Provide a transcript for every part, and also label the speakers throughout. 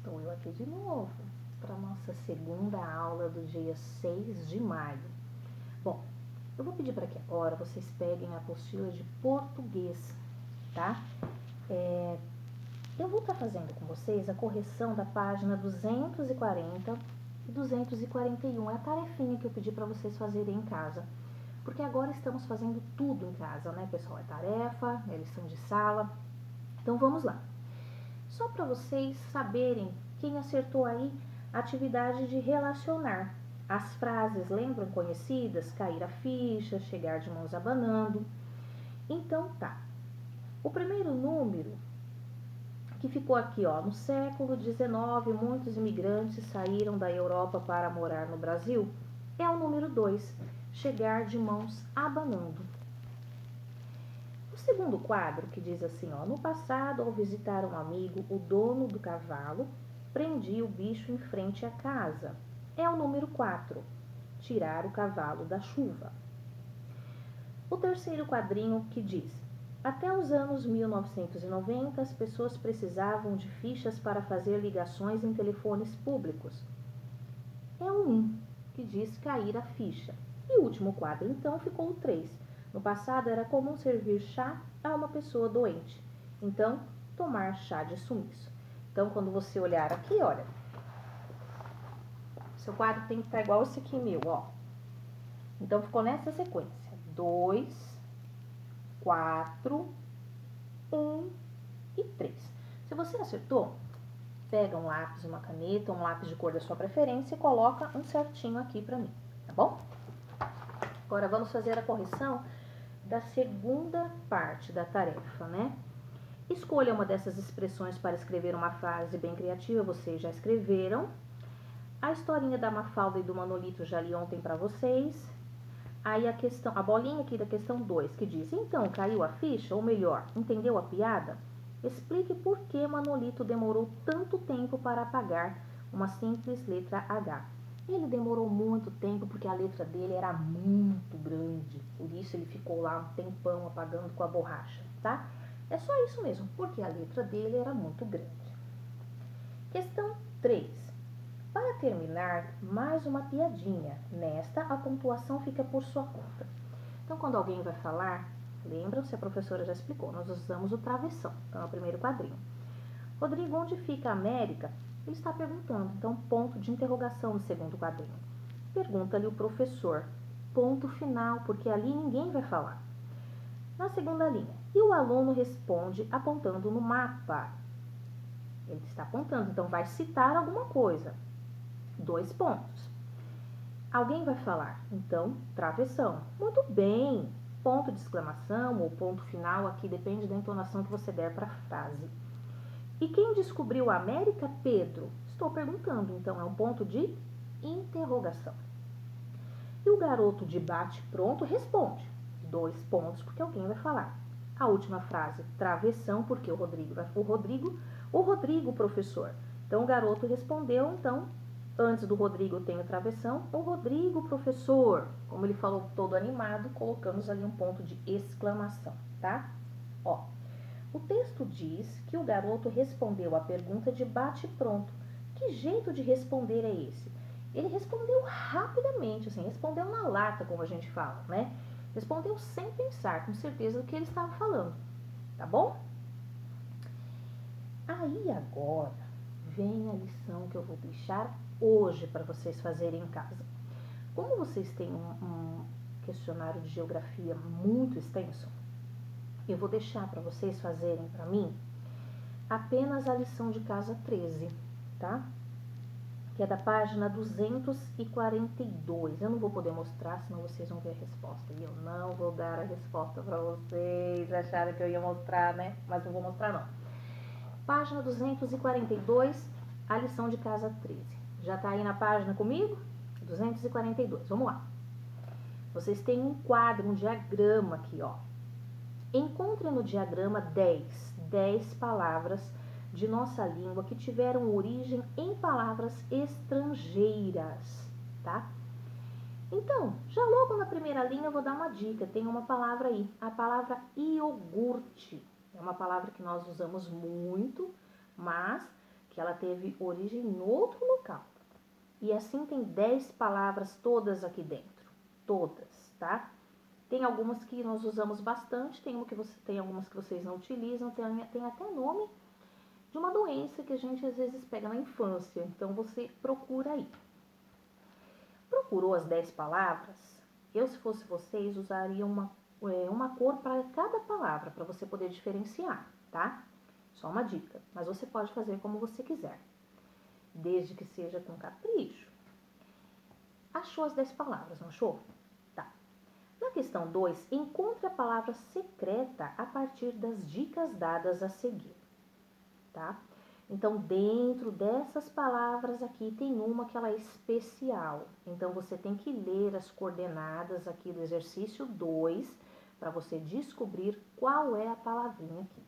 Speaker 1: Estou eu aqui de novo para nossa segunda aula do dia 6 de maio. Bom, eu vou pedir para que agora vocês peguem a apostila de português, tá? Eu vou estar fazendo com vocês a correção da página 240 e 241. É a tarefinha que eu pedi para vocês fazerem em casa. Porque agora estamos fazendo tudo em casa, né, pessoal? É tarefa, é lição de sala. Então, vamos lá. Só para vocês saberem quem acertou aí a atividade de relacionar. As frases, lembram conhecidas? Cair a ficha, chegar de mãos abanando. Então, tá. O primeiro número que ficou aqui, ó, no século XIX, muitos imigrantes saíram da Europa para morar no Brasil, é o número 2, chegar de mãos abanando. O segundo quadro, que diz assim, ó, no passado, ao visitar um amigo, o dono do cavalo prendia o bicho em frente à casa, é o número 4, tirar o cavalo da chuva. O terceiro quadrinho, que diz, até os anos 1990, as pessoas precisavam de fichas para fazer ligações em telefones públicos. É o 1, que diz cair a ficha. E o último quadro, então, ficou o 3. No passado, era comum servir chá a uma pessoa doente. Então, tomar chá de sumiço. Então, quando você olhar aqui, olha, seu quadro tem que estar igual esse aqui meu, ó. Então, ficou nessa sequência. 2, 4, 1 e 3. Se você acertou, pega um lápis, uma caneta, um lápis de cor da sua preferência e coloca um certinho aqui pra mim, tá bom? Agora vamos fazer a correção da segunda parte da tarefa, né? Escolha uma dessas expressões para escrever uma frase bem criativa, vocês já escreveram. A historinha da Mafalda e do Manolito já li ontem pra vocês. Aí a bolinha aqui da questão 2, que diz, então, caiu a ficha? Ou melhor, entendeu a piada? Explique por que Manolito demorou tanto tempo para apagar uma simples letra H. Ele demorou muito tempo porque a letra dele era muito grande. Por isso ele ficou lá um tempão apagando com a borracha, tá? É só isso mesmo, porque a letra dele era muito grande. Questão 3. Para terminar, mais uma piadinha. Nesta, a pontuação fica por sua conta. Então, quando alguém vai falar, lembram-se, a professora já explicou, nós usamos o travessão. Então, é o primeiro quadrinho. Rodrigo, onde fica a América? Ele está perguntando. Então, ponto de interrogação no segundo quadrinho. Pergunta-lhe o professor. Ponto final, porque ali ninguém vai falar. Na segunda linha. E o aluno responde apontando no mapa. Ele está apontando, então vai citar alguma coisa. 2 pontos. Alguém vai falar, então, travessão. Muito bem. Ponto de exclamação ou ponto final, aqui depende da entonação que você der para a frase. E quem descobriu a América? Pedro. Estou perguntando, então é um ponto de interrogação. E o garoto de bate-pronto responde. 2 pontos, porque alguém vai falar. A última frase, travessão, porque o Rodrigo, professor. Então, o garoto respondeu, então, antes do Rodrigo tem o travessão, o Rodrigo, professor. Como ele falou todo animado, colocamos ali um ponto de exclamação, tá? Ó, o texto diz que o garoto respondeu a pergunta de bate-pronto. Que jeito de responder é esse? Ele respondeu rapidamente, assim, respondeu na lata, como a gente fala, né? Respondeu sem pensar, com certeza, do que ele estava falando, tá bom? Aí agora vem a lição que eu vou deixar hoje para vocês fazerem em casa. Como vocês têm um questionário de geografia muito extenso, eu vou deixar para vocês fazerem para mim apenas a lição de casa 13, tá? Que é da página 242. Eu não vou poder mostrar, senão vocês vão ver a resposta. E eu não vou dar a resposta para vocês. Acharam que eu ia mostrar, né? Mas não vou mostrar, não. Página 242, a lição de casa 13. Já tá aí na página comigo? 242. Vamos lá. Vocês têm um quadro, um diagrama aqui, ó. Encontre no diagrama 10 palavras de nossa língua que tiveram origem em palavras estrangeiras, tá? Então, já logo na primeira linha eu vou dar uma dica, tem uma palavra aí, a palavra iogurte. É uma palavra que nós usamos muito, mas que ela teve origem em outro local. E assim tem 10 palavras todas aqui dentro. Todas, tá? Tem algumas que nós usamos bastante, tem algumas que vocês não utilizam, tem até nome de uma doença que a gente às vezes pega na infância. Então, você procura aí. Procurou as 10 palavras? Eu, se fosse vocês, usaria uma cor para cada palavra, para você poder diferenciar, tá? Só uma dica, mas você pode fazer como você quiser, desde que seja com capricho. Achou as 10 palavras, não achou? Tá. Na questão 2, encontre a palavra secreta a partir das dicas dadas a seguir, tá? Então, dentro dessas palavras aqui, tem uma que ela é especial. Então, você tem que ler as coordenadas aqui do exercício 2 para você descobrir qual é a palavrinha aqui.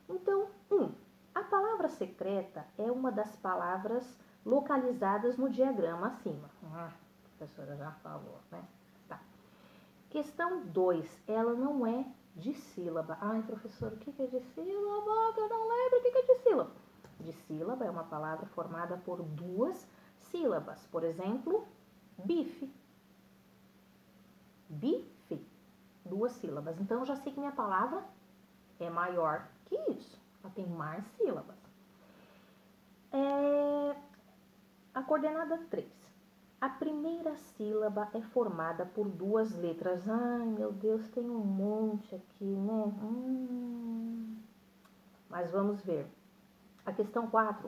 Speaker 1: Então, 1. A palavra secreta é uma das palavras localizadas no diagrama acima. A professora já falou, né? Tá. Questão 2. Ela não é de sílaba. Ai, professor, o que é de sílaba? Eu não lembro o que é de sílaba. De sílaba é uma palavra formada por 2 sílabas. Por exemplo, bife. Bife. 2 sílabas. Então, eu já sei que minha palavra é maior que isso. Ela tem mais sílabas. A coordenada 3. A primeira sílaba é formada por 2 letras. Ai, meu Deus, tem um monte aqui, né? Mas vamos ver. A questão 4,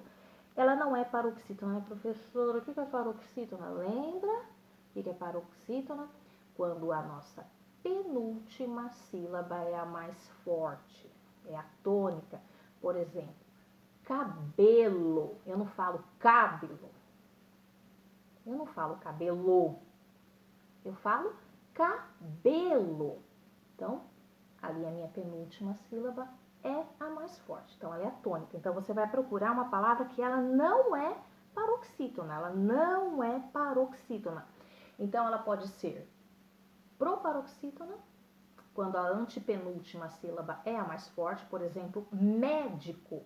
Speaker 1: ela não é paroxítona, né, professora? O que é paroxítona? Lembra o que é paroxítona? Quando a nossa penúltima sílaba é a mais forte, é a tônica. Por exemplo, cabelo. Eu não falo cabelo. Eu não falo cabelo. Eu falo cabelo. Então, ali a minha penúltima sílaba é a mais forte. Então, ela é a tônica. Então, você vai procurar uma palavra que ela não é paroxítona. Ela não é paroxítona. Então, ela pode ser proparoxítona, quando a antepenúltima sílaba é a mais forte. Por exemplo, médico.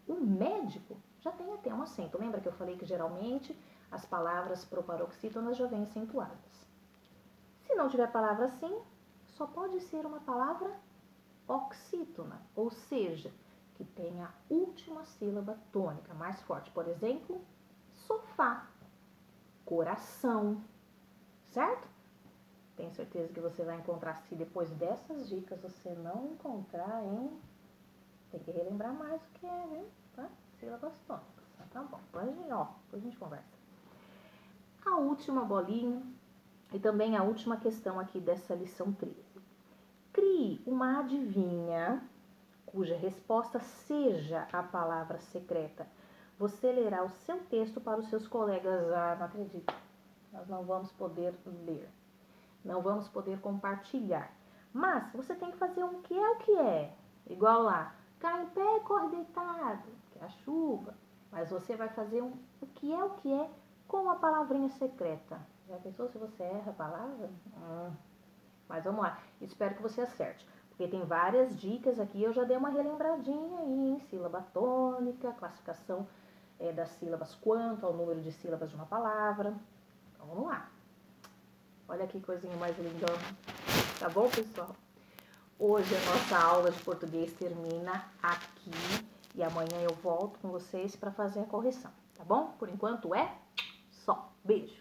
Speaker 1: O médico já tem até um acento. Lembra que eu falei que geralmente as palavras proparoxítonas já vêm acentuadas. Se não tiver palavra assim, só pode ser uma palavra oxítona, ou seja, que tenha a última sílaba tônica mais forte. Por exemplo, sofá, coração, certo? Tenho certeza que você vai encontrar. Se depois dessas dicas você não encontrar, hein? Tem que relembrar mais o que é, viu? Tá? Sílabas tônicas. Tá bom, depois a gente conversa. A última bolinha e também a última questão aqui dessa lição 13. Crie uma adivinha cuja resposta seja a palavra secreta. Você lerá o seu texto para os seus colegas. Ah, não acredito. Nós não vamos poder ler. Não vamos poder compartilhar. Mas você tem que fazer um que é o que é. Igual lá. Cai em pé, corre deitado. Que é a chuva. Mas você vai fazer o que é com a palavrinha secreta. Já pensou se você erra a palavra? Mas vamos lá. Espero que você acerte. Porque tem várias dicas aqui. Eu já dei uma relembradinha aí em sílaba tônica, classificação das sílabas quanto ao número de sílabas de uma palavra. Então vamos lá. Olha que coisinha mais linda. Tá bom, pessoal? Hoje a nossa aula de português termina aqui. E amanhã eu volto com vocês para fazer a correção. Tá bom? Por enquanto é só. Beijo!